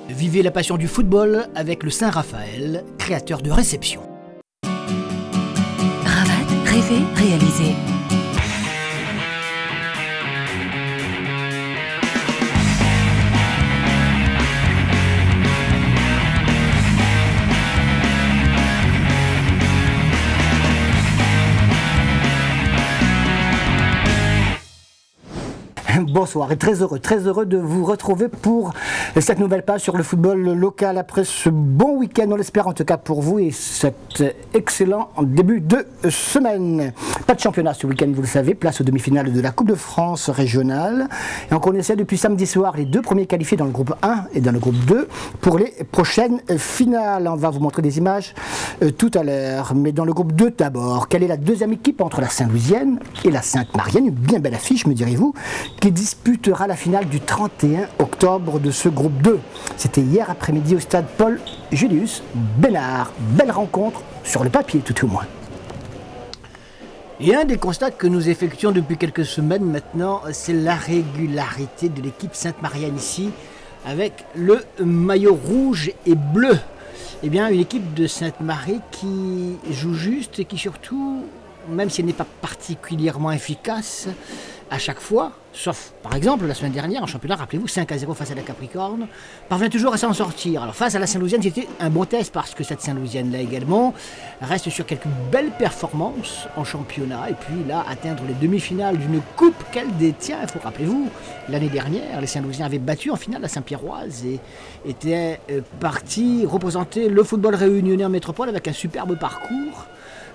Vivez la passion du football avec le Saint-Raphaël, créateur de réception. Ravat, rêver, réaliser. Bonsoir et très heureux de vous retrouver pour cette nouvelle page sur le football local après ce bon week-end, on l'espère en tout cas pour vous, et cet excellent début de semaine. Pas de championnat ce week-end, vous le savez, place aux demi-finales de la Coupe de France régionale. Et on connaissait depuis samedi soir les deux premiers qualifiés dans le groupe 1 et dans le groupe 2 pour les prochaines finales. On va vous montrer des images tout à l'heure, mais dans le groupe 2 d'abord, quelle est la deuxième équipe entre la Saint-Louisienne et la Sainte-Marienne? Une bien belle affiche, me direz-vous, qui disputera la finale du 31 octobre de ce groupe 2. C'était hier après-midi au stade Paul Julius Bénard. Belle rencontre sur le papier tout au moins. Et un des constats que nous effectuons depuis quelques semaines maintenant, c'est la régularité de l'équipe Sainte-Marienne ici, avec le maillot rouge et bleu. Eh bien, une équipe de Sainte-Marie qui joue juste et qui surtout, même si elle n'est pas particulièrement efficace à chaque fois, sauf par exemple la semaine dernière en championnat, rappelez-vous, 5-0 face à la Capricorne, parvient toujours à s'en sortir. Alors face à la Saint-Louisienne, c'était un bon test parce que cette Saint-Louisienne-là également reste sur quelques belles performances en championnat et puis là, atteindre les demi-finales d'une coupe qu'elle détient. Il faut, rappelez-vous, l'année dernière, les Saint-Louisiens avaient battu en finale la Saint-Pierroise et étaient partis représenter le football réunionnais en métropole avec un superbe parcours.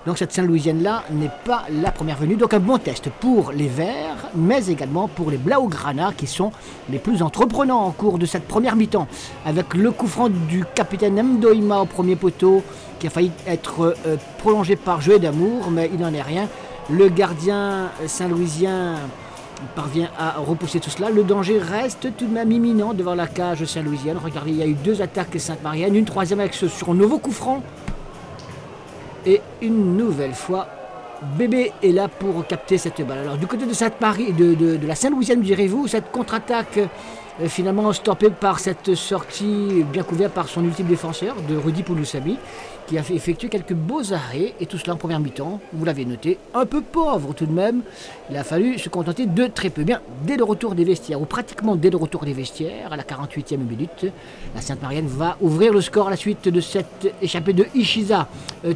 Donc cette Saint-Louisienne-là n'est pas la première venue. Donc un bon test pour les Verts, mais également pour les Blaugrana qui sont les plus entreprenants en cours de cette première mi-temps. Avec le coup franc du capitaine Mdoima au premier poteau qui a failli être prolongé par Jouet d'amour, mais il n'en est rien. Le gardien saint-louisien parvient à repousser tout cela. Le danger reste tout de même imminent devant la cage saint-louisienne. Regardez, il y a eu deux attaques sainte-mariennes, une troisième avec ce sur un nouveau coup franc. Et une nouvelle fois, Bébé est là pour capter cette balle. Alors du côté de Sainte-Marie, de la Saint-Louisienne, direz-vous, cette contre-attaque finalement stoppée par cette sortie bien couverte par son ultime défenseur de Rudy Poulousabi, qui a effectué quelques beaux arrêts, et tout cela en première mi-temps, vous l'avez noté, un peu pauvre tout de même. Il a fallu se contenter de très peu. Bien, dès le retour des vestiaires, ou pratiquement dès le retour des vestiaires, à la 48e minute, la Sainte-Marienne va ouvrir le score à la suite de cette échappée de Ishiza.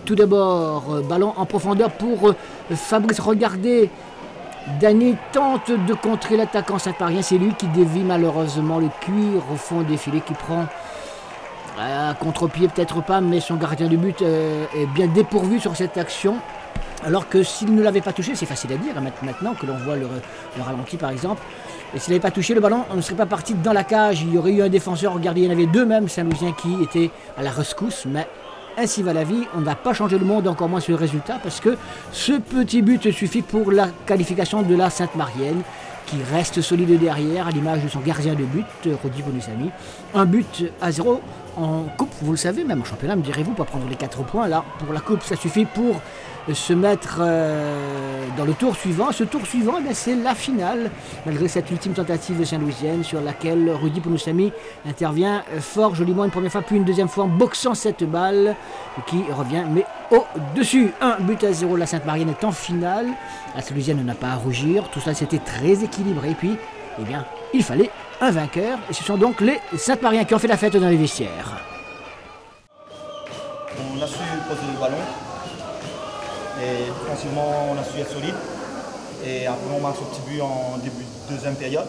Tout d'abord, ballon en profondeur pour Fabrice, regardez. Dany tente de contrer l'attaquant Saint-Marien, c'est lui qui dévie malheureusement le cuir au fond des filets, qui prend contre-pied peut-être pas, mais son gardien de but est bien dépourvu sur cette action. Alors que s'il ne l'avait pas touché, c'est facile à dire maintenant que l'on voit le ralenti par exemple, et s'il n'avait pas touché le ballon, on ne serait pas parti dans la cage, il y aurait eu un défenseur, regardez, il y en avait deux même, Saint-Louisien qui étaient à la rescousse, mais ainsi va la vie, on ne va pas changer le monde, encore moins sur le résultat, parce que ce petit but suffit pour la qualification de la Sainte-Marienne, qui reste solide derrière, à l'image de son gardien de but, Rudy Poulousabi. 1-0 en coupe, vous le savez, même en championnat, me direz-vous, pour prendre les 4 points. Là, pour la coupe, ça suffit pour se mettre dans le tour suivant. Ce tour suivant, c'est la finale, malgré cette ultime tentative de Saint-Louisienne, sur laquelle Rudy Poulousabi intervient fort joliment une première fois, puis une deuxième fois en boxant cette balle, qui revient, mais au-dessus. 1-0, la Sainte-Marienne est en finale. La Saint-Louisienne n'a pas à rougir, tout cela c'était très équilibré, puis, eh bien, il fallait un vainqueur, et ce sont donc les Sainte-Mariens qui ont fait la fête dans les vestiaires. On a su poser le ballon, et défensivement on a su être solide, et après on marque ce petit but en début de deuxième période.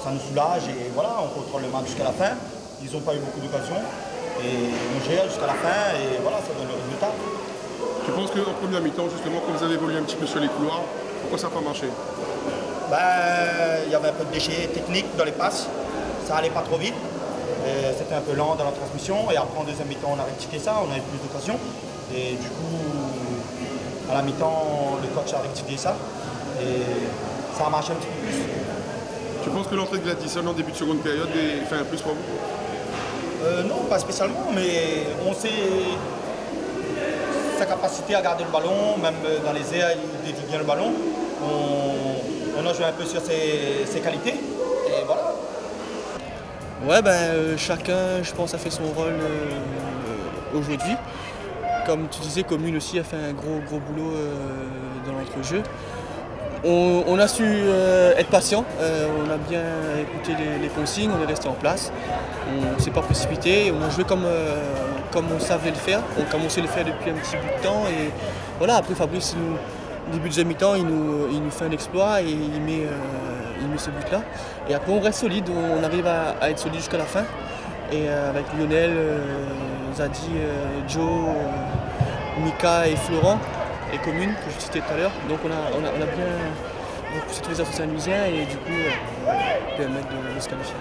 Ça nous soulage et voilà, on contrôle le match jusqu'à la fin. Ils n'ont pas eu beaucoup d'occasions, et on gère jusqu'à la fin, et voilà, ça donne le résultat. Je pense qu'en première mi-temps, justement, quand vous avez évolué un petit peu sur les couloirs, pourquoi ça n'a pas marché? Il y avait un peu de déchets techniques dans les passes, ça allait pas trop vite, c'était un peu lent dans la transmission, et après en deuxième mi-temps on a rectifié ça, on avait plus d'occasions, et du coup à la mi-temps le coach a rectifié ça, et ça a marché un petit peu plus. Tu penses que l'entrée de Gladysson en début de seconde période fait un plus pour vous? Non, pas spécialement, mais on sait sa capacité à garder le ballon, même dans les airs il dévie bien le ballon. On a joué un peu sur ses qualités, et voilà. Ouais, chacun, je pense, a fait son rôle aujourd'hui. Comme tu disais, Commune aussi a fait un gros boulot dans l'entrejeu. On a su être patient, on a bien écouté les consignes, on est resté en place. On ne s'est pas précipité, on a joué comme on savait le faire, comme on sait le faire depuis un petit bout de temps. Et voilà, après Fabrice, au début de deuxième mi-temps, il nous fait un exploit et il met ce but-là. Et après on reste solide, on arrive à être solide jusqu'à la fin. Et avec Lionel, Zadi, Joe, Mika et Florent et Commune, que je citais tout à l'heure. Donc on a bien poussé tous les associés saint-louisiens et du coup permettre de se qualifier.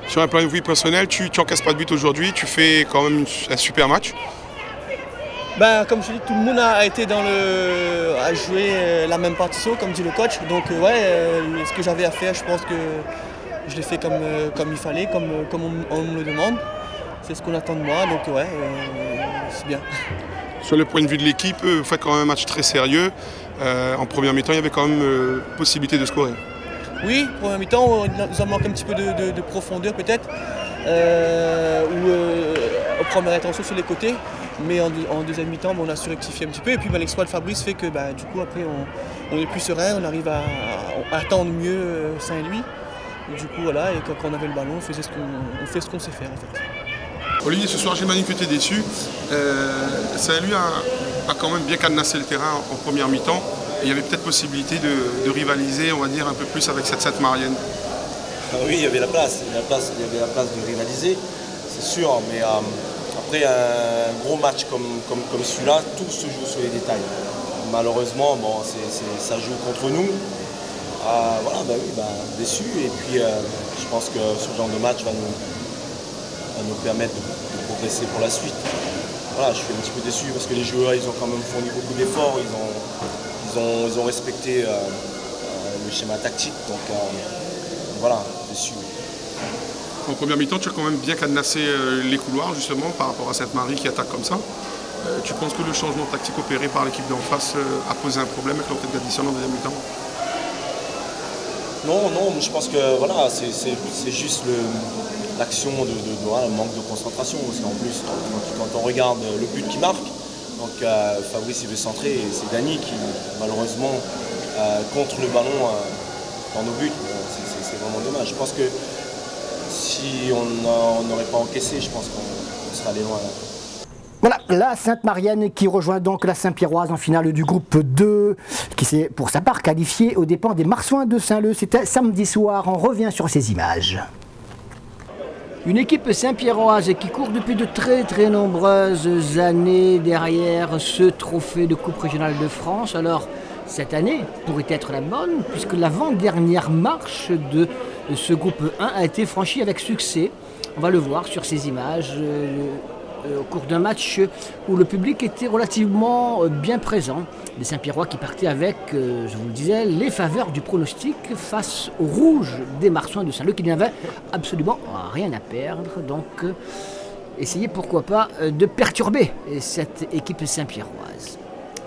Sur un plan de vue personnel, tu n'encaisses pas de but aujourd'hui, tu fais quand même un super match. Comme je dis, tout le monde a été à jouer la même partition, comme dit le coach. Donc ce que j'avais à faire, je pense que je l'ai fait comme il fallait, comme on me le demande. C'est ce qu'on attend de moi, donc c'est bien. Sur le point de vue de l'équipe, vous faites quand même un match très sérieux. En première mi-temps, il y avait quand même possibilité de scorer. Oui, première mi-temps, il nous a manqué un petit peu de profondeur peut-être, ou première intention sur les côtés. Mais en deuxième mi-temps, on a su rectifier un petit peu. Et puis l'exploit de Fabrice fait que du coup après on est plus serein, on arrive à attendre mieux Saint-Louis. Et du coup voilà, et quand on avait le ballon, on fait ce qu'on sait faire en fait. Olivier, ce soir j'imagine que tu es déçu. Saint-Louis a quand même bien cadenassé le terrain en première mi-temps. Et il y avait peut-être possibilité de rivaliser, on va dire, un peu plus avec cette Sainte-Marienne. Oui, il y avait la place. Il y avait la place de rivaliser, c'est sûr. Mais après un gros match comme celui-là, tout se joue sur les détails. Malheureusement, ça joue contre nous. Déçu. Et puis je pense que ce genre de match va nous permettre de progresser pour la suite. Voilà, je suis un petit peu déçu parce que les joueurs ils ont quand même fourni beaucoup d'efforts, ils ont respecté le schéma tactique, donc voilà, déçu. En première mi-temps, tu as quand même bien cadenassé les couloirs justement par rapport à Sainte-Marie qui attaque comme ça. Tu penses que le changement tactique opéré par l'équipe d'en face a posé un problème avec l'entrée d'addition en deuxième mi-temps? Non, je pense que voilà, c'est juste l'action de manque de concentration. Parce qu'en plus, quand on regarde le but qui marque, donc Fabrice il veut centrer et c'est Dany qui malheureusement contre le ballon dans nos buts. C'est vraiment dommage. Je pense que si on n'aurait pas encaissé, je pense qu'on serait allé loin. Voilà, la Sainte-Marienne qui rejoint donc la Saint-Pierroise en finale du groupe 2, qui s'est pour sa part qualifiée aux dépens des Marsouins de Saint-Leu. C'était samedi soir, on revient sur ces images. Une équipe saint-pierroise qui court depuis de très nombreuses années derrière ce trophée de Coupe régionale de France. Alors, cette année pourrait être la bonne, puisque l'avant-dernière marche de ce groupe 1 a été franchie avec succès. On va le voir sur ces images au cours d'un match où le public était relativement bien présent. Des Saint-Pierrois qui partaient avec, je vous le disais, les faveurs du pronostic face au rouge des Marsouins de Saint-Leu qui n'avaient absolument rien à perdre. Donc, essayez pourquoi pas de perturber cette équipe saint-pierroise.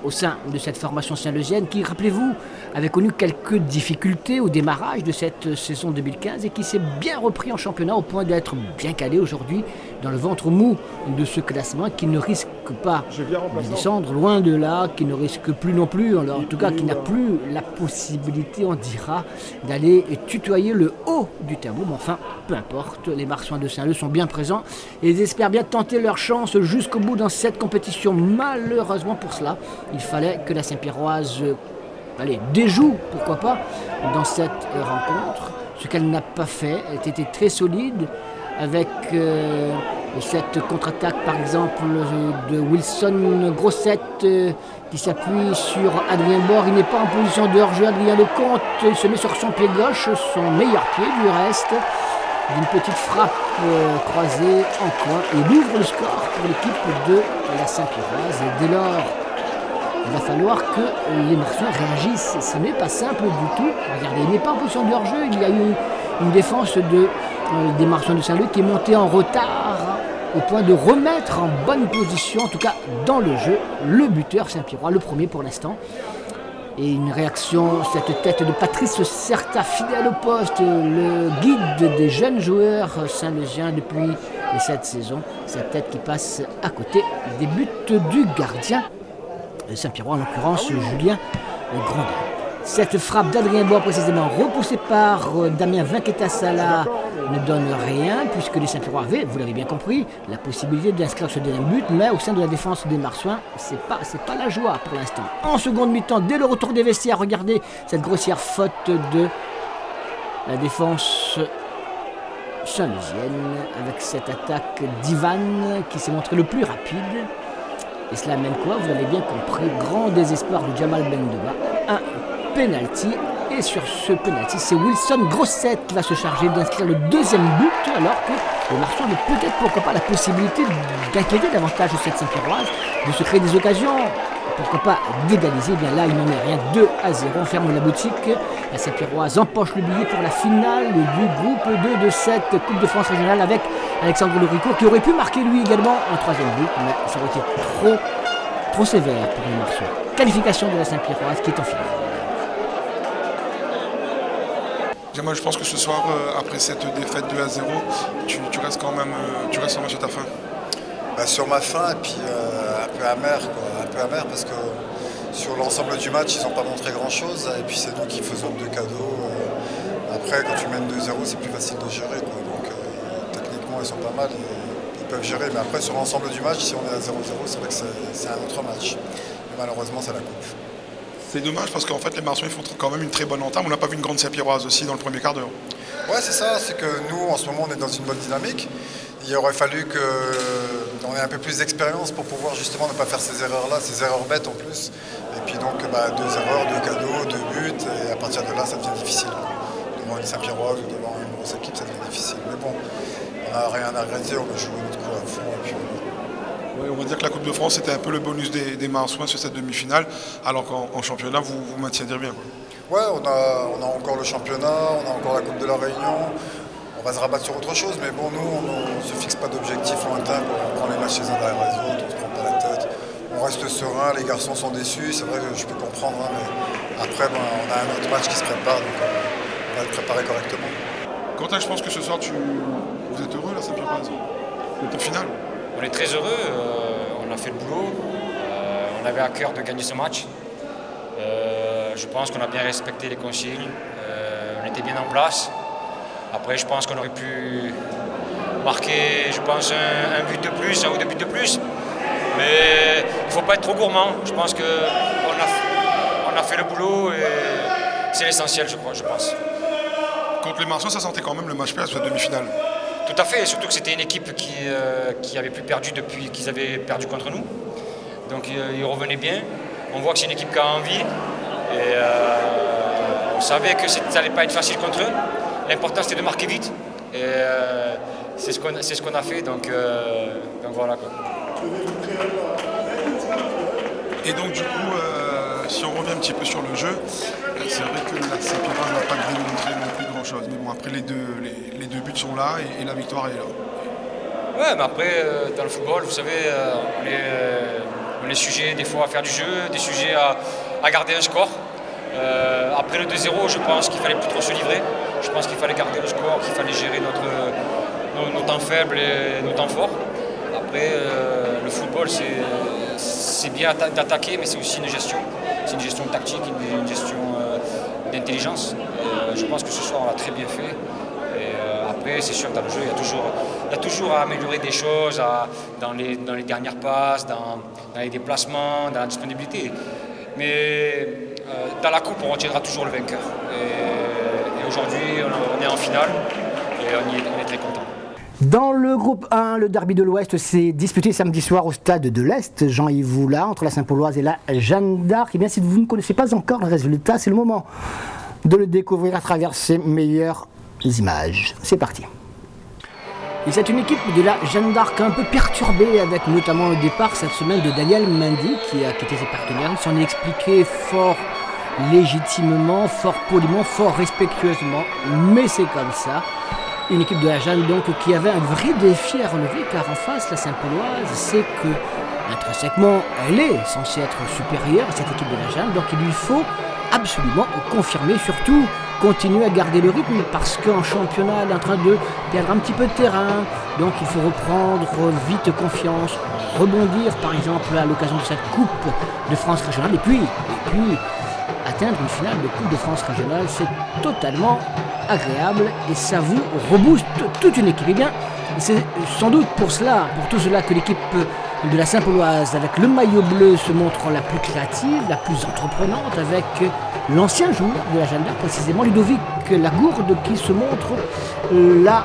Au sein de cette formation saint-leusienne qui, rappelez-vous, avait connu quelques difficultés au démarrage de cette saison 2015 et qui s'est bien repris en championnat au point d'être bien calé aujourd'hui dans le ventre mou de ce classement qui ne risque pas de descendre loin de là, qui ne risque plus non plus, en tout cas qui n'a plus la possibilité, on dira, d'aller tutoyer le haut du tableau. Mais enfin, peu importe, les Marsouins de Saint-Leu sont bien présents et ils espèrent bien tenter leur chance jusqu'au bout dans cette compétition. Malheureusement pour cela, il fallait que la Saint-Pierroise déjoue, pourquoi pas, dans cette rencontre. Ce qu'elle n'a pas fait, elle était très solide avec cette contre-attaque par exemple de Wilson Grossette qui s'appuie sur Adrien Bord. Il n'est pas en position de hors-jeu. Adrien Lecomte il se met sur son pied gauche, son meilleur pied du reste, d'une petite frappe croisée en coin. Il ouvre le score pour l'équipe de la Saint-Pierroise et dès lors il va falloir que les Marsouins réagissent. Ce n'est pas simple du tout. Regardez, il n'est pas en position de hors-jeu. Il y a eu une défense des Marsouins de Saint-Leu qui est montée en retard au point de remettre en bonne position, en tout cas dans le jeu, le buteur Saint-Pierrois, le premier pour l'instant. Et une réaction, cette tête de Patrice Certa, fidèle au poste, le guide des jeunes joueurs saint-légiens depuis cette saison. Cette tête qui passe à côté des buts du gardien Saint-Pierrois, en l'occurrence Julien Grandin. Cette frappe d'Adrien Bois, précisément repoussée par Damien Vinqueta-Sala, ne donne rien, puisque les Saint-Pierrois avaient, vous l'avez bien compris, la possibilité d'inscrire ce deuxième but, mais au sein de la défense des Marsouins, c'est pas la joie pour l'instant. En seconde mi-temps, dès le retour des vestiaires, regardez cette grossière faute de la défense saint-légienne, avec cette attaque d'Ivan qui s'est montré le plus rapide. Et cela amène quoi? Vous l'avez bien compris, grand désespoir de Jamal Bendeba. Un penalty, et sur ce penalty, c'est Wilson Grosset qui va se charger d'inscrire le deuxième but, alors que les Marsouins avaient peut-être, pourquoi pas, la possibilité d'inquiéter davantage cette Saint-Pierroise, de se créer des occasions, pourquoi pas d'égaliser. Bien là, il n'en est rien, 2-0, on ferme la boutique. La Saint-Pierroise empoche le billet pour la finale du groupe 2 de cette Coupe de France régionale avec Alexandre Loricourt, qui aurait pu marquer lui également un troisième but, mais ça aurait été trop sévère pour les Marsouins. Qualification de la Saint-Pierroise qui est en finale. Moi, je pense que ce soir, après cette défaite 2-0, tu restes quand même sur ta faim. Sur ma faim, et puis un peu amer, quoi. Un peu amer parce que sur l'ensemble du match, ils n'ont pas montré grand-chose. Et puis c'est nous qui faisons 2 cadeaux. Après, quand tu mènes 2-0, c'est plus facile de gérer, quoi. Donc techniquement, ils sont pas mal. Ils peuvent gérer. Mais après, sur l'ensemble du match, si on est à 0-0, c'est vrai que c'est un autre match. Mais malheureusement, c'est la coupe. C'est dommage parce qu'en fait les Marsouins font quand même une très bonne entame. On n'a pas vu une grande Saint-Pierroise aussi dans le premier quart d'heure. Ouais, c'est ça, c'est que nous en ce moment on est dans une bonne dynamique. Il aurait fallu qu'on ait un peu plus d'expérience pour pouvoir justement ne pas faire ces erreurs-là, ces erreurs bêtes en plus. Et puis donc 2 erreurs, 2 cadeaux, 2 buts, et à partir de là ça devient difficile. Devant une Saint-Pierroise ou devant une grosse équipe, ça devient difficile. Mais bon, on n'a rien à regretter, on a joué notre coup à fond et puis on va dire que la Coupe de France était un peu le bonus des Marsouins sur cette demi-finale, alors qu'en championnat, vous maintiendrez bien, quoi. Ouais, on a encore le championnat, on a encore la Coupe de la Réunion. On va se rabattre sur autre chose, mais bon, nous, on ne se fixe pas d'objectifs lointains. On prend les matchs les uns derrière les autres, on ne se prend pas la tête. On reste serein, les garçons sont déçus, c'est vrai que je peux comprendre, hein, mais après, on a un autre match qui se prépare, donc on va le préparer correctement. Quentin, je pense que ce soir, vous êtes heureux, là, Saint-Pierroise, au final. On est très heureux, on a fait le boulot, on avait à cœur de gagner ce match. Je pense qu'on a bien respecté les consignes, on était bien en place. Après, je pense qu'on aurait pu marquer, je pense, un but de plus, un ou 2 buts de plus. Mais il ne faut pas être trop gourmand. Je pense qu'on a fait le boulot et c'est l'essentiel, je pense. Contre les Marsouins, ça sentait quand même le match perdre cette demi-finale. Tout à fait, surtout que c'était une équipe qui n'avait plus perdu depuis qu'ils avaient perdu contre nous. Donc ils revenaient bien. On voit que c'est une équipe qui a envie. Et on savait que ça n'allait pas être facile contre eux. L'important c'était de marquer vite. Et c'est ce qu'on a fait. Donc voilà, quoi. Et donc du coup, si on revient un petit peu sur le jeu, c'est vrai que la Saint-Pierroise n'a pas démontré non plus grand-chose. Mais bon, après les deux buts sont là et la victoire est là. Ouais, mais après, dans le football, vous savez, on est sujet des fois à faire du jeu, des sujets à garder un score. Après le 2-0, je pense qu'il fallait plus trop se livrer. Je pense qu'il fallait garder le score, qu'il fallait gérer nos temps faibles et nos temps forts. Après, le football, c'est bien d'attaquer, mais c'est aussi une gestion. C'est une gestion tactique, une gestion d'intelligence. Je pense que ce soir, on l'a très bien fait. Et après, c'est sûr que dans le jeu, il y a toujours à améliorer des choses dans les dernières passes, dans les déplacements, dans la disponibilité. Mais dans la coupe, on retiendra toujours le vainqueur. Et aujourd'hui, on est en finale et on est très content. Dans le groupe 1, le derby de l'Ouest s'est disputé samedi soir au stade de l'Est, Jean-Yves Voula, entre la Saint-Pauloise et la Jeanne d'Arc. Et bien, si vous ne connaissez pas encore le résultat, c'est le moment de le découvrir à travers ses meilleures images. C'est parti. Et c'est une équipe de la Jeanne d'Arc un peu perturbée, avec notamment le départ cette semaine de Daniel Mendy qui a quitté ses partenaires. Il s'en est expliqué fort légitimement, fort poliment, fort respectueusement, mais c'est comme ça. Une équipe de la Jeanne donc qui avait un vrai défi à relever, car en face, la Saint-Pauloise, c'est que intrinsèquement, elle est censée être supérieure à cette équipe de la Jeanne, donc il lui faut absolument confirmer, surtout continuer à garder le rythme parce qu'en championnat elle est en train de perdre un petit peu de terrain, donc il faut reprendre vite confiance, rebondir par exemple à l'occasion de cette Coupe de France régionale et puis atteindre une finale de Coupe de France régionale, c'est totalement agréable et ça vous rebooste toute une équipe. Et bien c'est sans doute pour tout cela que l'équipe de la Saint-Pauloise avec le maillot bleu se montre la plus créative, la plus entreprenante, avec l'ancien joueur de la Jeanne d'Arc, précisément Ludovic Lagourde, qui se montre là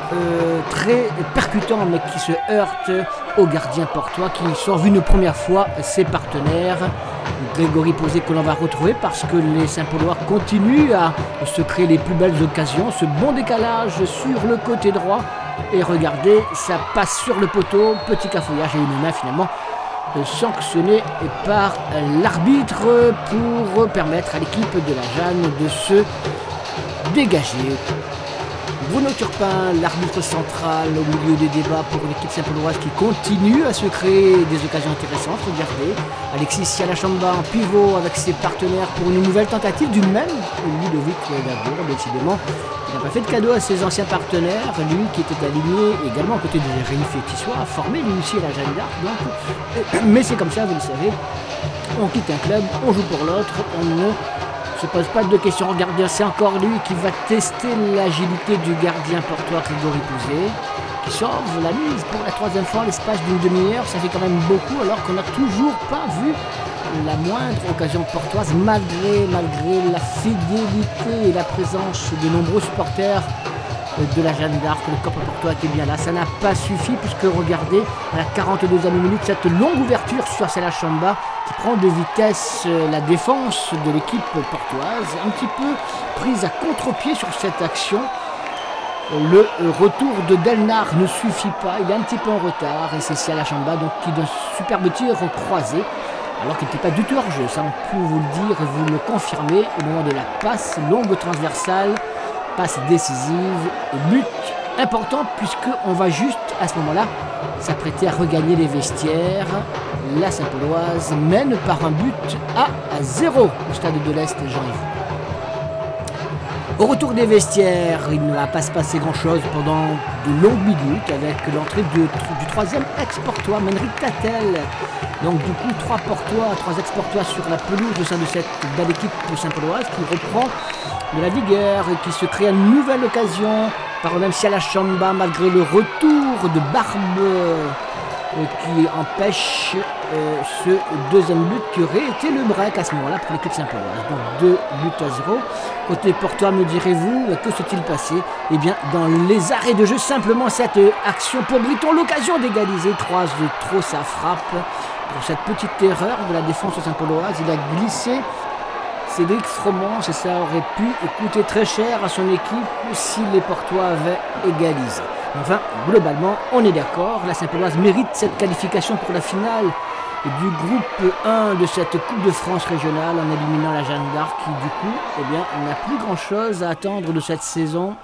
très percutant, mais qui se heurte au gardien portois, qui sort vu une première fois ses partenaires. Grégory Posé que l'on va retrouver parce que les Saint-Paulois continuent à se créer les plus belles occasions. Ce bon décalage sur le côté droit. Et regardez, ça passe sur le poteau, petit cafouillage et une main finalement sanctionnée par l'arbitre pour permettre à l'équipe de la Jeanne de se dégager. Bruno Turpin, l'arbitre central au milieu des débats pour l'équipe Saint-Pauloise qui continue à se créer des occasions intéressantes. Regardez, Alexis Sialachamba en pivot avec ses partenaires pour une nouvelle tentative du même Ludovic Lagourde. Décidément, il n'a pas fait de cadeau à ses anciens partenaires, lui qui était aligné également à côté de Rémi Fétissois, formé lui aussi à la Jeanne d'Arc. Mais c'est comme ça, vous le savez, on quitte un club, on joue pour l'autre, on ne se pose pas de questions. Regardez, c'est encore lui qui va tester l'agilité du gardien portois Grégory Posé, qui sauve la mise pour la troisième fois l'espace d'une demi-heure. Ça fait quand même beaucoup alors qu'on n'a toujours pas vu la moindre occasion portoise malgré la fidélité et la présence de nombreux supporters de la Jeanne d'Arc. Le Coppa Portois était bien là, ça n'a pas suffi puisque regardez à la 42e minute cette longue ouverture sur Sialachamba qui prend de vitesse la défense de l'équipe portoise, un petit peu prise à contre-pied sur cette action. Le retour de Delnar ne suffit pas, il est un petit peu en retard et c'est Sialachamba donc qui d'un superbe tir croisé alors qu'il n'était pas du tout hors jeu, ça on peut vous le dire et vous le confirmez au moment de la passe longue transversale. Passe décisive et but important puisqu'on va juste à ce moment-là s'apprêter à regagner les vestiaires. La Saint-Pauloise mène par un but à 0 au stade de l'Est Jean-Yves. Au retour des vestiaires, il ne va pas se passer grand-chose pendant de longues minutes avec l'entrée du troisième ex-portois, Menric Tatel. Donc du coup, trois ex-portois sur la pelouse au sein de cette belle équipe Saint-Pauloise qui reprend de la vigueur et qui se crée une nouvelle occasion par le même Sialachamba malgré le retour de Barbe qui empêche ce deuxième but qui aurait été le break à ce moment-là pour l'équipe Saint-Pauloise. Donc 2 buts à 0. Côté portois, me direz-vous, que s'est-il passé? Eh bien, dans les arrêts de jeu, simplement cette action pour Briton, l'occasion d'égaliser. 3 de trop, ça frappe. Pour cette petite erreur de la défense Saint-Pauloise, il a glissé Cédric Froment et ça aurait pu coûter très cher à son équipe si les Portois avaient égalisé. Enfin, globalement, on est d'accord, la Saint-Pauloise mérite cette qualification pour la finale du groupe 1 de cette Coupe de France régionale en éliminant la Jeanne d'Arc qui, du coup, eh bien, n'a plus grand-chose à attendre de cette saison,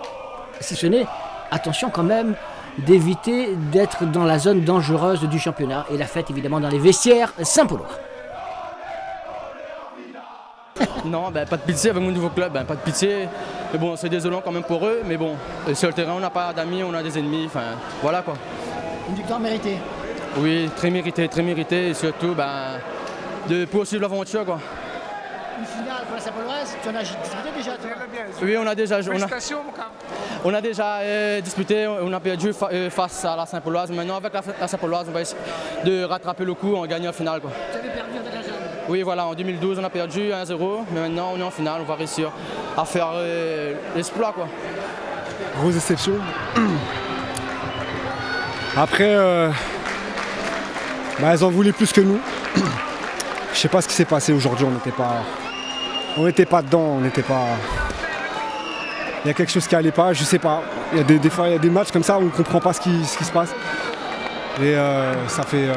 si ce n'est, attention quand même, d'éviter d'être dans la zone dangereuse du championnat et la fête évidemment dans les vestiaires Saint-Paulois. Non, pas de pitié avec mon nouveau club, pas de pitié. Mais bon, c'est désolant quand même pour eux, mais bon, sur le terrain, on n'a pas d'amis, on a des ennemis, enfin, voilà quoi. Une victoire méritée? Oui, très méritée, et surtout, de poursuivre l'aventure quoi. Une finale pour la Saint-Pauloise, tu en as disputé déjà toi? Oui, on a déjà disputé, on a perdu face à la Saint-Pauloise. Maintenant, avec la Saint-Pauloise, on va essayer de rattraper le coup en gagnant la finale quoi. Tu avais perdu avec la Jeanne? Oui, voilà, en 2012, on a perdu 1-0, mais maintenant, on est en finale, on va réussir à faire l'exploit, quoi. Grosse déception. Après, elles en voulaient plus que nous. Je sais pas ce qui s'est passé aujourd'hui, on n'était pas dedans, on n'était pas... Il y a quelque chose qui allait pas, je sais pas. Il y a des fois, il y a des matchs comme ça où on ne comprend pas ce qui se passe. Et ça fait...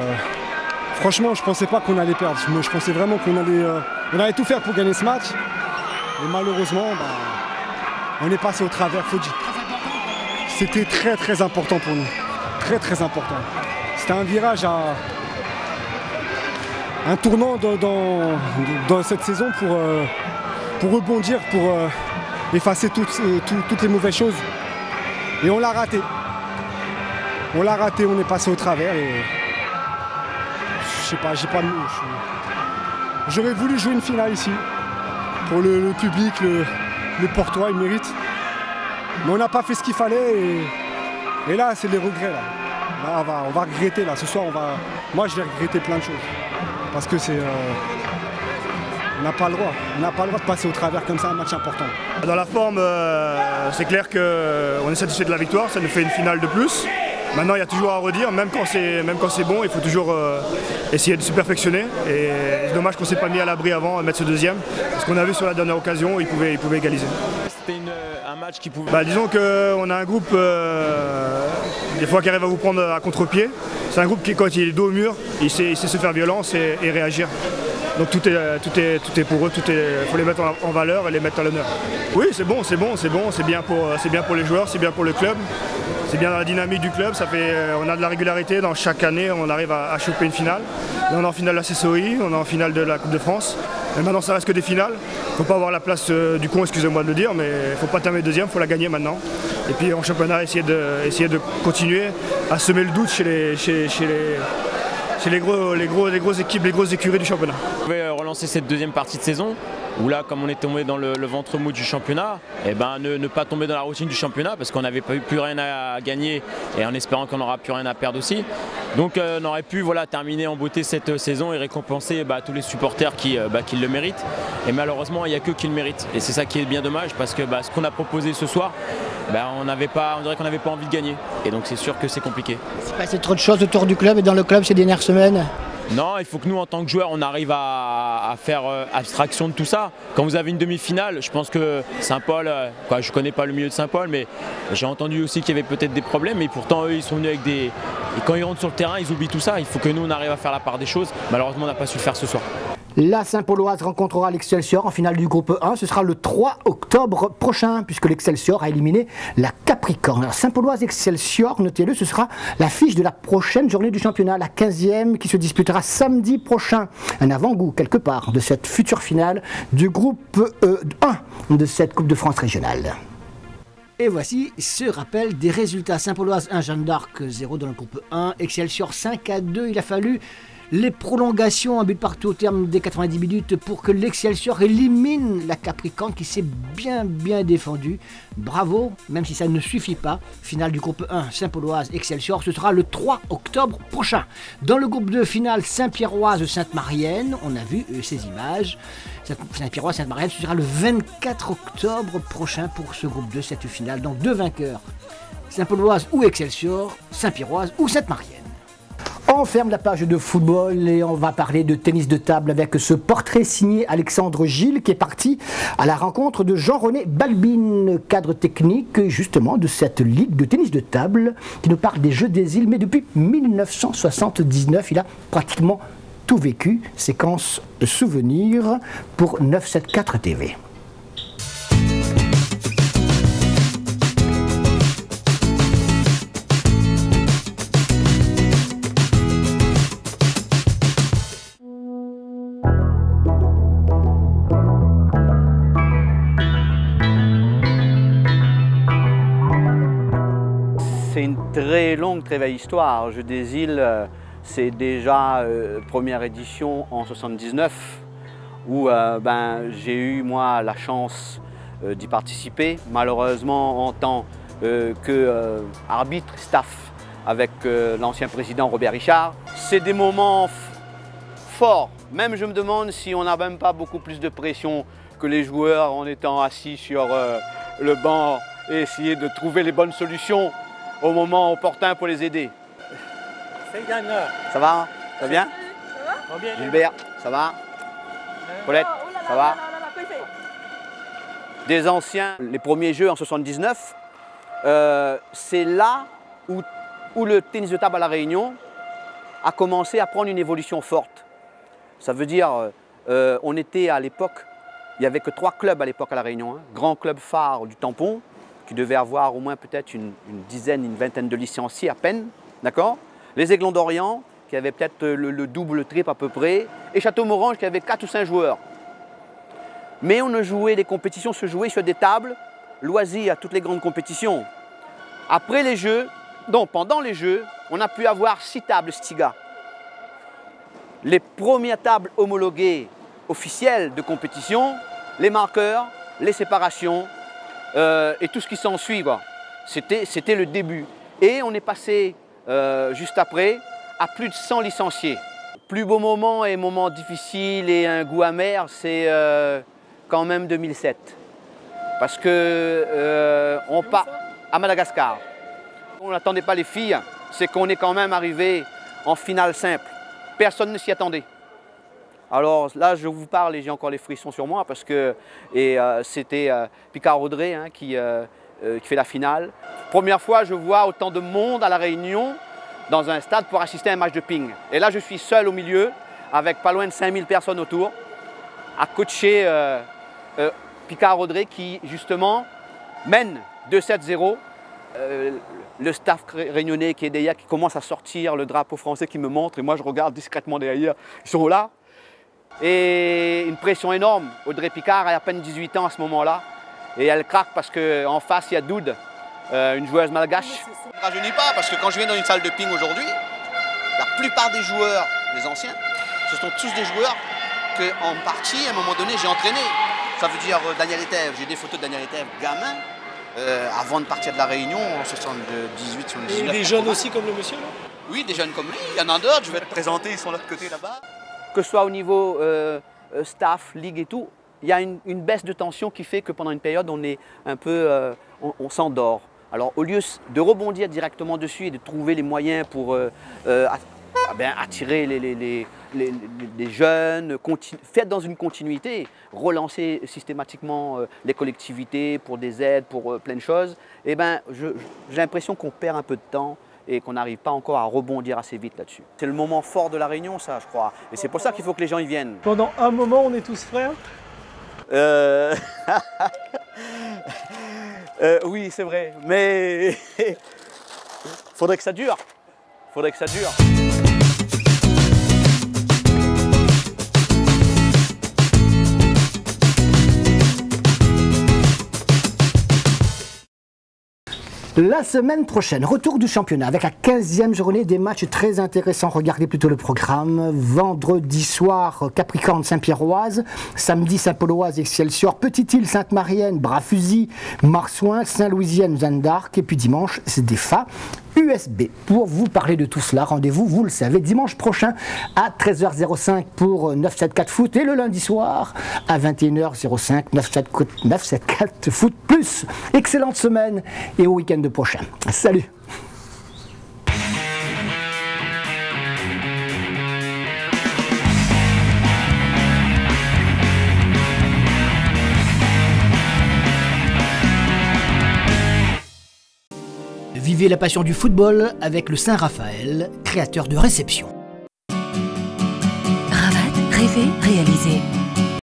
Franchement, je pensais pas qu'on allait perdre. Je pensais vraiment qu'on allait tout faire pour gagner ce match. Et malheureusement, on est passé au travers, faut dire. C'était très très important pour nous. Très très important. C'était un virage un tournant dans cette saison rebondir, pour effacer toutes les mauvaises choses. Et on l'a raté. On l'a raté, on est passé au travers et je sais pas, j'ai pas de mots. J'aurais voulu jouer une finale ici. Pour le public, le Portois, il mérite. Mais on n'a pas fait ce qu'il fallait et là, c'est les regrets. Là, on va regretter. Là. Ce soir, moi, je vais regretter plein de choses. Parce que on n'a pas le droit. On n'a pas le droit de passer au travers comme ça un match important. Dans la forme, c'est clair qu'on est satisfait de la victoire. Ça nous fait une finale de plus. Maintenant, il y a toujours à redire, même quand c'est bon, il faut toujours essayer de se perfectionner. Et c'est dommage qu'on ne s'est pas mis à l'abri avant de mettre ce deuxième. Parce qu'on a vu sur la dernière occasion, il pouvait égaliser. C'était un match qui pouvait... Disons qu'on a un groupe, des fois, qui arrive à vous prendre à contre-pied. C'est un groupe qui, quand il est dos au mur, il sait se faire violence et réagir. Donc tout est pour eux, il faut les mettre en valeur et les mettre à l'honneur. Oui, c'est bon, c'est bien pour les joueurs, c'est bien pour le club. C'est bien dans la dynamique du club, on a de la régularité, dans chaque année on arrive à choper une finale. Là on est en finale de la CSOI, on est en finale de la Coupe de France. Mais maintenant ça reste que des finales. Il ne faut pas avoir la place du con, excusez-moi de le dire, mais il ne faut pas terminer deuxième, il faut la gagner maintenant. Et puis en championnat, essayer de continuer à semer le doute chez les grosses équipes, les grosses écuries du championnat. On pouvait relancer cette deuxième partie de saison, où là, comme on est tombé dans le ventre mou du championnat, et ne pas tomber dans la routine du championnat, parce qu'on n'avait plus rien à gagner, et en espérant qu'on n'aura plus rien à perdre aussi. Donc on aurait pu terminer en beauté cette saison et récompenser tous les supporters qui le méritent. Et malheureusement, il n'y a que qui le méritent. Et c'est ça qui est bien dommage, parce que ce qu'on a proposé ce soir, on dirait qu'on n'avait pas envie de gagner. Et donc c'est sûr que c'est compliqué. C'est passé trop de choses autour du club et dans le club ces dernières semaines? Non, il faut que nous, en tant que joueurs, on arrive à faire abstraction de tout ça. Quand vous avez une demi-finale, je pense que Saint-Paul, je ne connais pas le milieu de Saint-Paul, mais j'ai entendu aussi qu'il y avait peut-être des problèmes. Et pourtant, eux, ils sont venus avec des... Et quand ils rentrent sur le terrain, ils oublient tout ça. Il faut que nous, on arrive à faire la part des choses. Malheureusement, on n'a pas su le faire ce soir. La Saint-Pauloise rencontrera l'Excelsior en finale du groupe 1. Ce sera le 3 octobre prochain, puisque l'Excelsior a éliminé la Capricorne. Saint-Pauloise-Excelsior, notez-le, ce sera l'affiche de la prochaine journée du championnat, la 15e, qui se disputera samedi prochain. Un avant-goût, quelque part, de cette future finale du groupe 1 de cette Coupe de France régionale. Et voici ce rappel des résultats. Saint-Pauloise 1, Jeanne d'Arc 0 dans le groupe 1, Excelsior 5-2. Il a fallu les prolongations, un but partout au terme des 90 minutes pour que l'Excelsior élimine la Capricorne qui s'est bien défendue. Bravo, même si ça ne suffit pas. Finale du groupe 1, Saint-Pauloise, Excelsior, ce sera le 3 octobre prochain. Dans le groupe 2, finale Saint-Pierroise, Sainte-Marienne, on a vu ces images. Saint-Pierroise, Sainte-Marienne, ce sera le 24 octobre prochain pour ce groupe 2, cette finale. Donc deux vainqueurs, Saint-Pauloise ou Excelsior, Saint-Pierroise ou Sainte-Marienne. On ferme la page de football et on va parler de tennis de table avec ce portrait signé Alexandre Gilles qui est parti à la rencontre de Jean-René Balbine, cadre technique justement de cette ligue de tennis de table qui nous parle des Jeux des îles, mais depuis 1979, il a pratiquement tout vécu. Séquence souvenirs pour 974 TV. C'est une très longue, très belle histoire. Jeux des îles, c'est déjà première édition en 79 où j'ai eu moi la chance d'y participer. Malheureusement en tant qu'arbitre, staff avec l'ancien président Robert Richard. C'est des moments forts. Même je me demande si on n'a même pas beaucoup plus de pression que les joueurs en étant assis sur le banc et essayer de trouver les bonnes solutions au moment opportun pour les aider. C'est Yann. Ça va? Ça va bien? Ça va bien. Gilbert, ça va? Paulette, ça va? Des anciens, les premiers jeux en 79, c'est là où le tennis de table à La Réunion a commencé à prendre une évolution forte. Ça veut dire, on était à l'époque, il n'y avait que 3 clubs à l'époque à La Réunion. Grand club phare du Tampon, qui devait avoir au moins peut-être une dizaine, une vingtaine de licenciés à peine, d'accord? Les Aiglons d'Orient, qui avaient peut-être le double, le triple à peu près, et Château-Morange, qui avait 4 ou 5 joueurs. Mais les compétitions se jouaient sur des tables loisirs à toutes les grandes compétitions. Après les Jeux, donc pendant les Jeux, on a pu avoir 6 tables Stiga. Les premières tables homologuées officielles de compétition, les marqueurs, les séparations et tout ce qui s'ensuit. C'était le début. Et on est passé juste après à plus de 100 licenciés. Plus beau moment et moment difficile et un goût amer, c'est quand même 2007. Parce que on part à Madagascar. On n'attendait pas les filles, c'est qu'on est quand même arrivé en finale simple. Personne ne s'y attendait. Alors là, je vous parle et j'ai encore les frissons sur moi parce que c'était Picard-Audrey qui fait la finale. Première fois, je vois autant de monde à La Réunion dans un stade pour assister à un match de ping. Et là, je suis seul au milieu avec pas loin de 5000 personnes autour à coacher Picard-Audrey qui justement mène 2-7-0. Le staff réunionnais qui est derrière, qui commence à sortir le drapeau français qui me montre et moi je regarde discrètement derrière, ils sont là. Et une pression énorme. Audrey Picard a à peine 18 ans à ce moment-là et elle craque parce qu'en face il y a Doud, une joueuse malgache. Je ne rajeunis pas parce que quand je viens dans une salle de ping aujourd'hui, la plupart des joueurs, les anciens, ce sont tous des joueurs qu'en partie, à un moment donné, j'ai entraîné. Ça veut dire Daniel Etève, j'ai des photos de Daniel Etève, gamin. Avant de partir de La Réunion en 78, 79. Et des jeunes aussi comme le monsieur là? Oui, des jeunes comme lui. Il y en a d'autres, je vais te présenter, ils sont de l'autre côté là-bas. Que ce soit au niveau staff, ligue et tout, il y a une baisse de tension qui fait que pendant une période, on est un peu, on s'endort. Alors au lieu de rebondir directement dessus et de trouver les moyens pour attirer les jeunes, faire dans une continuité, relancer systématiquement les collectivités pour des aides, pour plein de choses, eh ben, j'ai l'impression qu'on perd un peu de temps et qu'on n'arrive pas encore à rebondir assez vite là-dessus. C'est le moment fort de La Réunion, ça, je crois. Et c'est pour ça qu'il faut que les gens y viennent. Pendant un moment, on est tous frères? Oui, c'est vrai, mais faudrait que ça dure. Faudrait que ça dure. La semaine prochaine, retour du championnat avec la 15e journée, des matchs très intéressants. Regardez plutôt le programme. Vendredi soir, Capricorne Saint-Pierroise. Samedi, Saint-Pauloise Excelsior. Petite-Île Sainte-Marienne, Bras-Fusil, Marsouin, Saint-Louisienne, Jeanne d'Arc. Et puis dimanche, c'est DEFA USB. Pour vous parler de tout cela, rendez-vous, vous le savez, dimanche prochain à 13h05 pour 974 Foot et le lundi soir à 21h05 974 Foot Plus. Excellente semaine et au week-end prochain. Salut! Vivez la passion du football avec le Saint-Raphaël, créateur de réception. Rabat, rêver, réaliser.